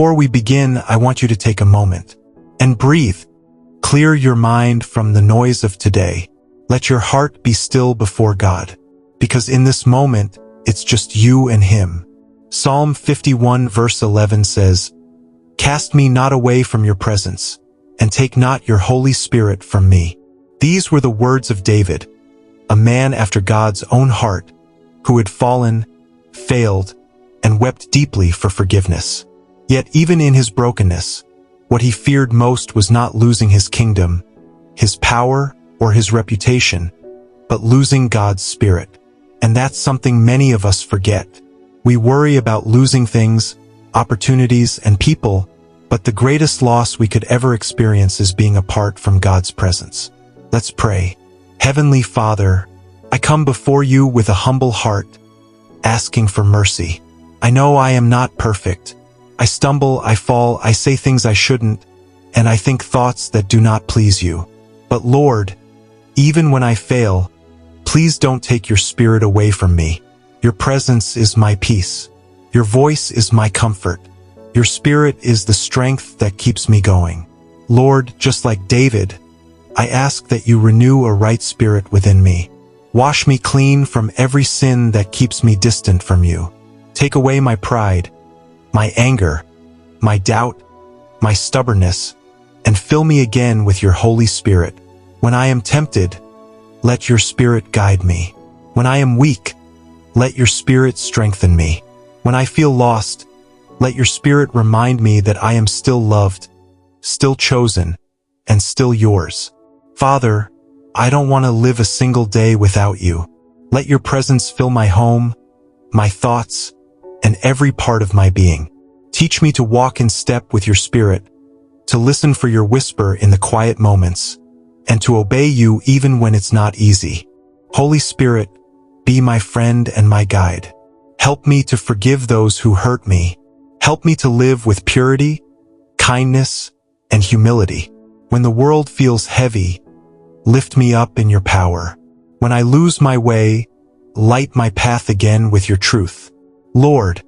Before we begin, I want you to take a moment and breathe. Clear your mind from the noise of today. Let your heart be still before God, because in this moment, it's just you and Him. Psalm 51 verse 11 says, "Cast me not away from your presence, and take not your Holy Spirit from me." These were the words of David, a man after God's own heart, who had fallen, failed, and wept deeply for forgiveness. Yet even in his brokenness, what he feared most was not losing his kingdom, his power, or his reputation, but losing God's Spirit. And that's something many of us forget. We worry about losing things, opportunities, and people, but the greatest loss we could ever experience is being apart from God's presence. Let's pray. Heavenly Father, I come before you with a humble heart, asking for mercy. I know I am not perfect. I stumble, I fall, I say things I shouldn't, and I think thoughts that do not please you. But Lord, even when I fail, please don't take your Spirit away from me. Your presence is my peace. Your voice is my comfort. Your Spirit is the strength that keeps me going. Lord, just like David, I ask that you renew a right spirit within me. Wash me clean from every sin that keeps me distant from you. Take away my pride, my anger, my doubt, my stubbornness, and fill me again with your Holy Spirit. When I am tempted, let your Spirit guide me. When I am weak, let your Spirit strengthen me. When I feel lost, let your Spirit remind me that I am still loved, still chosen, and still yours. Father, I don't want to live a single day without you. Let your presence fill my home, my thoughts, and every part of my being. Teach me to walk in step with your Spirit, to listen for your whisper in the quiet moments, and to obey you even when it's not easy. Holy Spirit, be my friend and my guide. Help me to forgive those who hurt me. Help me to live with purity, kindness, and humility. When the world feels heavy, lift me up in your power. When I lose my way, light my path again with your truth. Lord,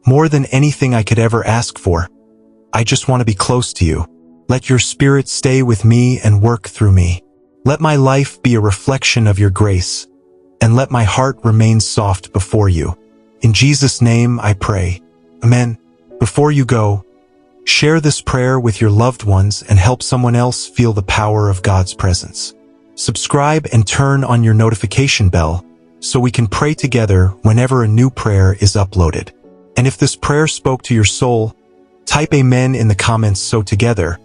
more than anything I could ever ask for, I just want to be close to you. Let your Spirit stay with me and work through me. Let my life be a reflection of your grace, and let my heart remain soft before you. In Jesus' name I pray. Amen. Before you go, share this prayer with your loved ones and help someone else feel the power of God's presence. Subscribe and turn on your notification bell so we can pray together whenever a new prayer is uploaded. And if this prayer spoke to your soul, type Amen in the comments so together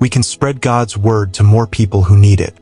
we can spread God's word to more people who need it.